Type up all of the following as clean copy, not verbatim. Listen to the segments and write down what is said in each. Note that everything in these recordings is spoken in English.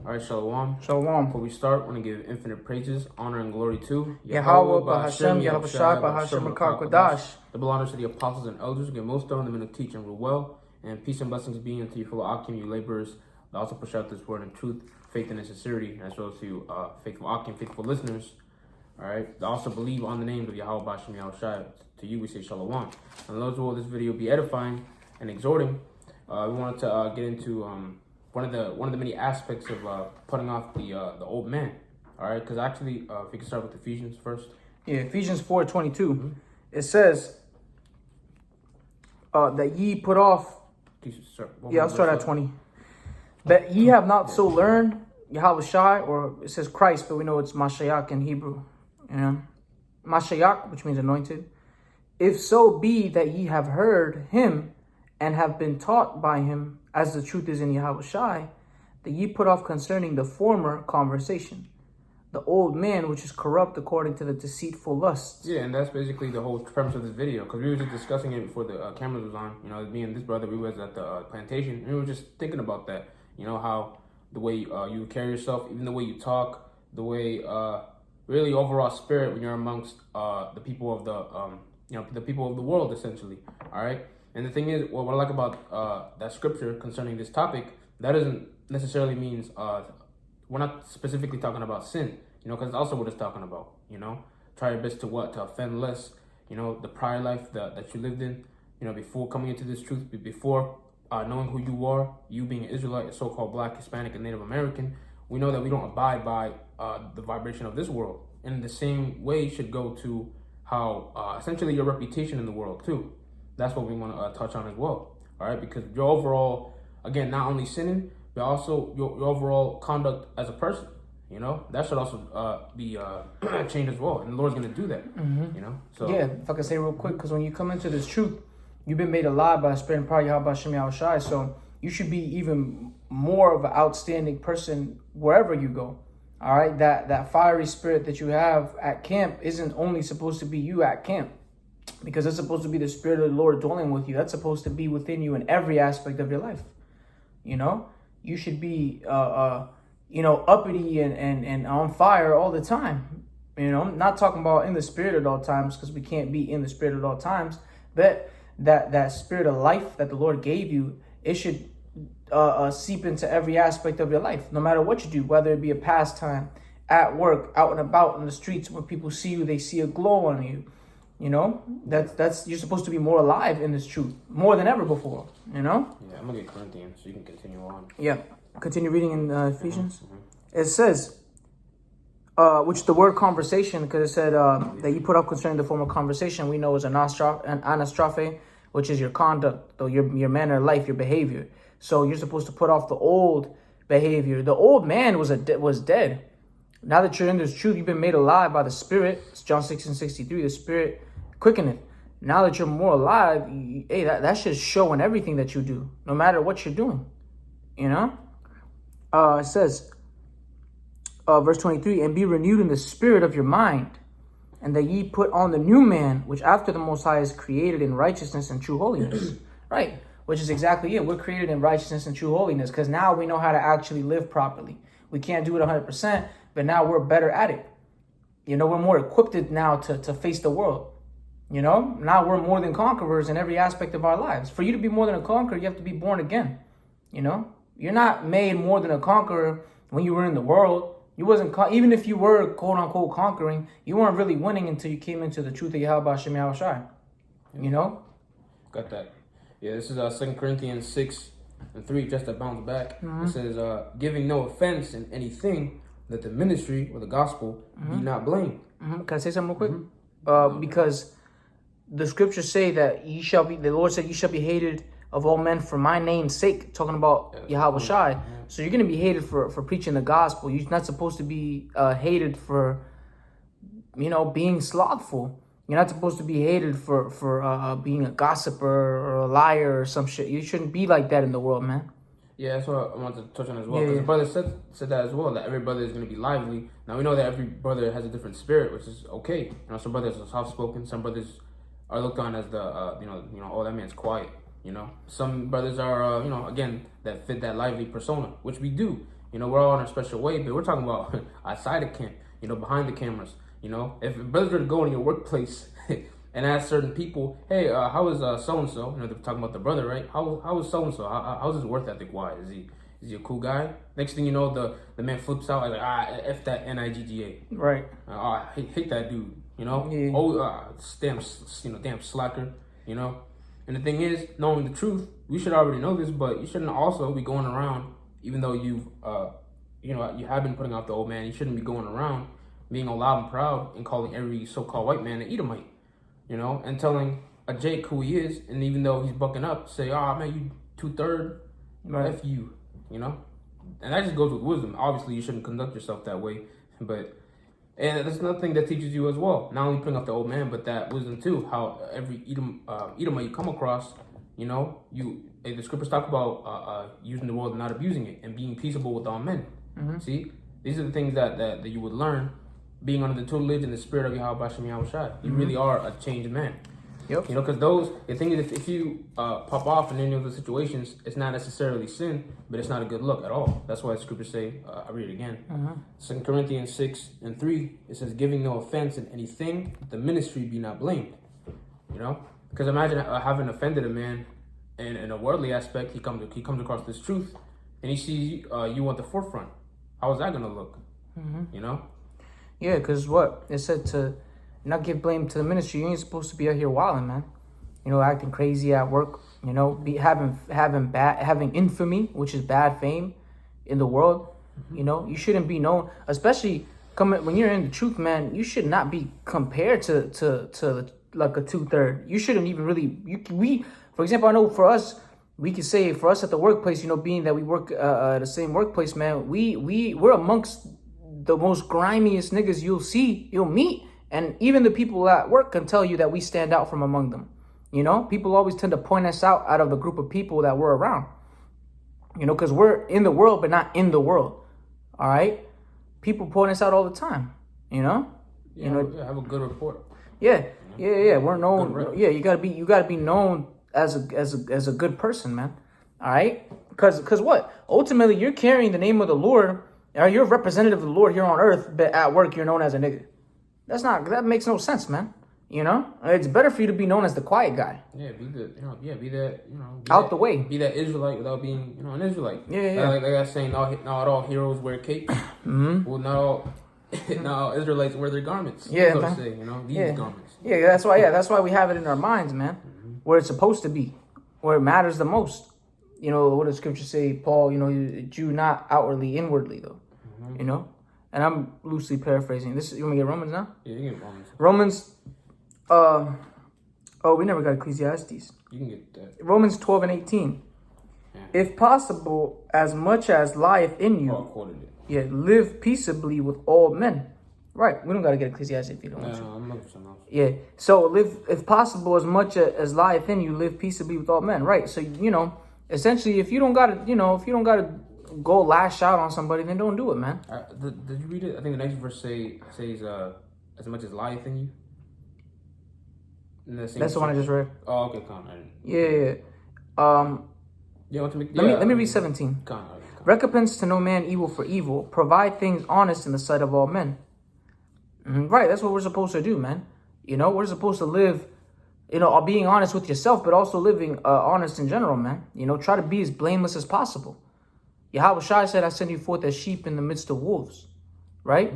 All right, Shalom. Shalom. Before we start, I want to give infinite praises, honor, and glory to Yahweh, Bahashem, Yahweh Shai, Bahashem, Kodash. Double honors to the apostles and elders who give most of them to teach and rule well. And peace and blessings be unto you, fellow Akim, you laborers, that also push out this word in truth, faith, and in sincerity, as well as to you, faithful Akim, faithful listeners. All right, they also believe on the names of Yahweh, Bahashem, Yahweh Shai. To you, we say Shalom. And those who will this video be edifying and exhorting, we wanted to get into one of the many aspects of putting off the old man. All right, because actually, if we can start with Ephesians first. Yeah, Ephesians 4:22. It says that ye put off. I'll start at 20. That ye have not so learned Yahweh Shai, or it says Christ, but we know it's Mashiach in Hebrew. You know, Mashiach, which means anointed. If so be that ye have heard him and have been taught by him, as the truth is in Yahweh Shai, that ye put off concerning the former conversation, the old man which is corrupt according to the deceitful lusts. Yeah, and that's basically the whole premise of this video, because we were just discussing it before the cameras was on. You know, me and this brother, we was at the plantation, and we were just thinking about that. You know, how the way you carry yourself, even the way you talk, the way really overall spirit when you're amongst the people of the people of the world, essentially. All right. And the thing is, what I like about that scripture concerning this topic, that doesn't necessarily means we're not specifically talking about sin, you know, because it's also what it's talking about, you know. Try your best to offend less, you know, the prior life that you lived in, you know, before coming into this truth, before knowing who you are, you being an Israelite, a so-called Black, Hispanic, and Native American. We know that we don't abide by the vibration of this world. And the same way should go to how essentially your reputation in the world too. That's what we want to touch on as well. All right, because your overall, again, not only sinning, but also your overall conduct as a person. You know, that should also be changed as well. And the Lord's going to do that. Mm-hmm. You know, so yeah, if I can say real quick, because when you come into this truth, you've been made alive by the Spirit and power of Yahweh Shem Yahweh Shai. So you should be even more of an outstanding person wherever you go. All right, that fiery spirit that you have at camp isn't only supposed to be you at camp, because it's supposed to be the Spirit of the Lord dwelling with you. That's supposed to be within you in every aspect of your life. You know, you should be, uppity and on fire all the time. You know, I'm not talking about in the Spirit at all times, because we can't be in the Spirit at all times. But that spirit of life that the Lord gave you, it should seep into every aspect of your life, no matter what you do, whether it be a pastime, at work, out and about in the streets. When people see you, they see a glow on you. You know, that's you're supposed to be more alive in this truth, more than ever before, you know? Yeah, I'm going to get Corinthians, so you can continue on. Yeah, continue reading in Ephesians. Mm-hmm. It says, which the word conversation, because it said that you put up concerning the form of conversation, we know is an anastrophe, which is your conduct, or your manner of life, your behavior. So you're supposed to put off the old behavior. The old man was dead. Now that you're in this truth, you've been made alive by the Spirit. It's John 6:63, the Spirit quickeneth. Now that you're more alive, hey, that should show in everything that you do, no matter what you're doing. You know? It says, verse 23, and be renewed in the spirit of your mind, and that ye put on the new man, which after the Most High is created in righteousness and true holiness. Right? Which is exactly it. We're created in righteousness and true holiness, because now we know how to actually live properly. We can't do it 100%, but now we're better at it. You know, we're more equipped now to face the world. You know, now we're more than conquerors in every aspect of our lives. For you to be more than a conqueror, you have to be born again. You know, you're not made more than a conqueror when you were in the world. You wasn't, even if you were quote unquote conquering, you weren't really winning until you came into the truth of Yahweh Shem Yahweh Shai. You know? Got that. Yeah, this is 2 Corinthians 6:3, just to bounce back. Mm-hmm. It says, giving no offense in anything, that the ministry or the gospel be not blamed. Mm-hmm. Can I say something real quick? Because the scriptures say that the Lord said, ye shall be hated of all men for my name's sake, talking about Yahweh Shai. So you're going to be hated for preaching the gospel. You're not supposed to be hated for, being slothful. You're not supposed to be hated for being a gossiper or a liar or some shit. You shouldn't be like that in the world, man. Yeah, that's what I wanted to touch on as well. Because the brother said that as well, that every brother is going to be lively. Now, we know that every brother has a different spirit, which is okay. Some brothers are soft-spoken. Some brothers are looked on as the, oh, that man's quiet. You know, some brothers are, again, that fit that lively persona, which we do. You know, we're all in a special way, but we're talking about outside of camp, behind the cameras. You know, if brothers were to go in your workplace and ask certain people, hey, how is so-and-so? They're talking about the brother, right? How is so-and-so? How's his work ethic wise? Is he a cool guy? Next thing you know, the man flips out like, F that NIGGA. Right. I hate that dude, Yeah. Oh, damn slacker, And the thing is, knowing the truth, we should already know this, but you shouldn't also be going around, even though you've, you have been putting out the old man, you shouldn't be going around being all loud and proud and calling every so-called white man an Edomite, and telling a Jake who he is, and even though he's bucking up, say, man, you 2/3, Right. F you, And that just goes with wisdom. Obviously, you shouldn't conduct yourself that way, and that's another thing that teaches you as well. Not only putting up the old man, but that wisdom too. How every Edomite you come across, the scriptures talk about using the world and not abusing it, and being peaceable with all men. Mm-hmm. See, these are the things that you would learn being under the tutelage and the spirit of Yahweh Bashem Yahushai. You really are a changed man. Yep. Because the thing is, if you pop off in any of those situations, it's not necessarily sin, but it's not a good look at all. That's why the scriptures say, I read it again, 2 Corinthians 6:3, it says, giving no offense in anything, the ministry be not blamed. Because imagine having offended a man, and in a worldly aspect, he comes across this truth, and he sees you at the forefront. How is that going to look? Yeah, because what? It said to not give blame to the ministry. You ain't supposed to be out here wilding, man. Acting crazy at work. Be having infamy, which is bad fame in the world. You shouldn't be known, especially when you're in the truth, man. You should not be compared to like a 2/3. You shouldn't even really. For example, I know for us, we could say for us at the workplace, being that we work at the same workplace, man. We're amongst the most grimiest niggas you'll meet. And even the people at work can tell you that we stand out from among them. People always tend to point us out of the group of people that we're around. Because we're in the world, but not in the world. All right? People point us out all the time. Yeah, have a good report. Yeah. We're known. Yeah, you gotta be known as a good person, man. All right? Because what? Ultimately, you're carrying the name of the Lord. You're a representative of the Lord here on earth, but at work you're known as a nigga. That makes no sense, man. It's better for you to be known as the quiet guy. Yeah, be the way. Be that Israelite without being, an Israelite. Yeah. Like I was saying, not all heroes wear capes. Well, not all Israelites wear their garments. Yeah, so man. to say, these garments. Yeah, that's why we have it in our minds, man. Where it's supposed to be, where it matters the most. What does Scripture say, Paul? Jew not outwardly, inwardly though. And I'm loosely paraphrasing. You want me to get Romans now? Yeah, you can get Romans. We never got Ecclesiastes. You can get that. Romans 12:18. Yeah. If possible, as much as lieth in you, quoted it. Yeah, live peaceably with all men. Right, we don't got to get Ecclesiastes if you don't want to. No, I'm looking for something else. Yeah, so live, if possible, as much as lieth in you, live peaceably with all men. Right, so, essentially, if you don't got to, go lash out on somebody, then don't do it, man. Did you read it? I think the next verse says as much as lieth in you. That's the one I just read. Oh, okay, come on. Yeah. Let me read 17. Recompense to no man evil for evil. Provide things honest in the sight of all men. Right, that's what we're supposed to do, man. We're supposed to live, being honest with yourself, but also living honest in general, man. Try to be as blameless as possible. Yahweh Shai said, I send you forth as sheep in the midst of wolves, right?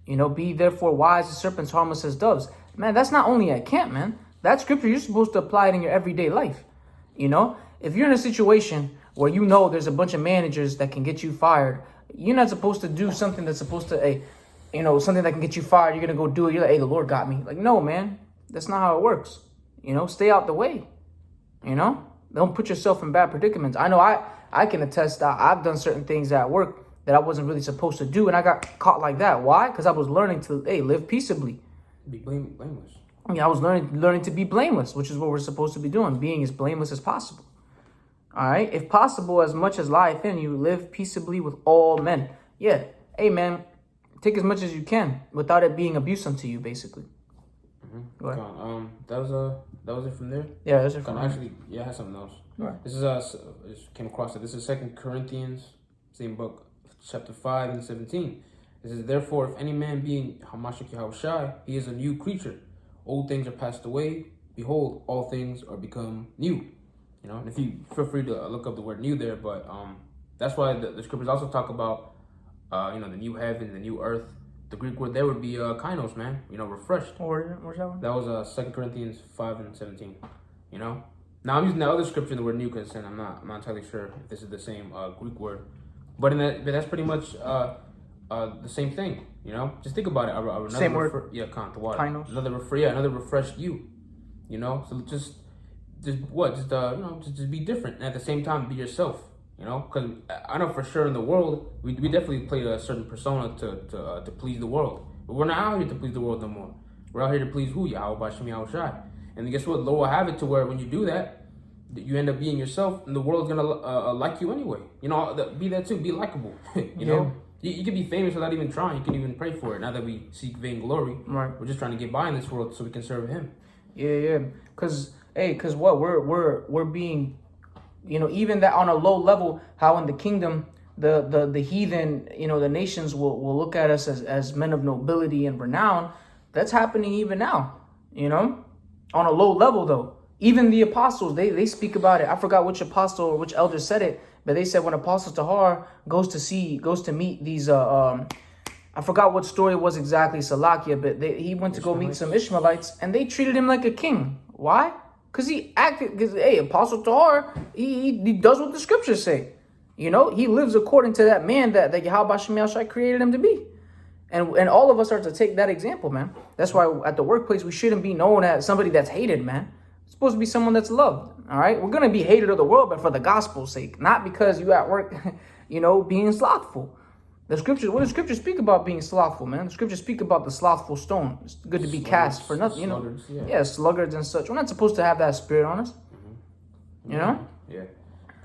Be therefore wise as serpents, harmless as doves. Man, that's not only at camp, man. That scripture, you're supposed to apply it in your everyday life. If you're in a situation where there's a bunch of managers that can get you fired, you're not supposed to do something that's supposed to, something that can get you fired. You're going to go do it. You're like, hey, the Lord got me. Like, no, man, that's not how it works. Stay out the way. Don't put yourself in bad predicaments. I know I can attest that I've done certain things at work that I wasn't really supposed to do, and I got caught like that. Why? Because I was learning to, live peaceably. Be blameless. I was learning to be blameless, which is what we're supposed to be doing, being as blameless as possible. All right? If possible, as much as lieth in you, live peaceably with all men. Yeah. Hey, man, take as much as you can without it being abuse unto you, basically. Go ahead. That was it from there. Yeah, that's it from there. Actually, yeah, I had something else. Right. This is just came across it. This is 2 Corinthians, same book, chapter 5 and 17. It says, therefore, if any man being Hamashik Yahushai, he is a new creature. Old things are passed away. Behold, all things are become new. You know, and if you feel free to look up the word new there, but that's why the scriptures also talk about the new heaven, the new earth. The Greek word there would be kainos, man. You know, refreshed. Where's that one? That was 2 Corinthians 5 and 17. You know, now I'm using the other scripture, the word new, because I'm not entirely sure if this is the same Greek word, but that's pretty much the same thing. You know, just think about it. Another Same word. The water. Kainos. Another refreshed you. You know, so just be different, and at the same time be yourself. You know, because I know for sure in the world we definitely play a certain persona to please the world, but we're not out here to please the world no more. We're out here to please who? Yahweh B'Shem Yahushai. And guess what? Lord will have it to where when you do that, you end up being yourself, and the world's gonna like you anyway. You know, be that too. Be likable. You know, you can be famous without even trying. You can even pray for it. Now that we seek vainglory, right? We're just trying to get by in this world so we can serve Him. Yeah. Cause what we're being, you know, even that on a low level, how in the kingdom the heathen, you know, the nations will look at us as men of nobility and renown. That's happening even now, you know, on a low level though. Even the apostles, they speak about it. I forgot which apostle or which elder said it, but they said when Apostle Tahar goes to meet these I forgot what story it was exactly, Salakia, but he went to go meet some Ishmaelites and they treated him like a king. Why? Because Apostle Tahar, he does what the scriptures say. You know, he lives according to that man that Yahweh B'Shem Yahushai created him to be. And all of us are to take that example, man. That's why at the workplace, we shouldn't be known as somebody that's hated, man. It's supposed to be someone that's loved, all right? We're going to be hated of the world, but for the gospel's sake, not because you at work, you know, being slothful. What the scriptures speak about being slothful, man? The scriptures speak about the slothful stone. It's good to be cast for nothing, you know. Sluggards, sluggards and such. We're not supposed to have that spirit on us, you know? Yeah.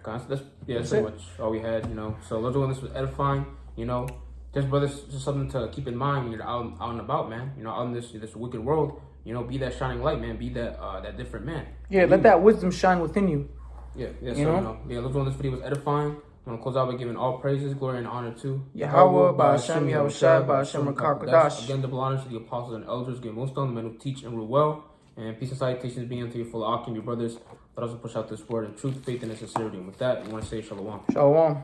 That's pretty much all we had, you know. So Lord willing, this was edifying, you know. Just brothers, just something to keep in mind when you're out and about, man. You know, out in this wicked world, you know, be that shining light, man. Be that different man. Yeah, let that wisdom shine within you. Yeah. You know, Lord willing, this video was edifying. I'm gonna close out by giving all praises, glory, and honor to Yahweh, B'Shem Yahushai, B'Shem Rakakadash. Again, double honors to the apostles and elders, give most on the men who teach and rule well. And peace and salutations being unto your full Akim, your brothers, but also push out this word in truth, faith, and sincerity. And with that, we want to say shalom. Shalom.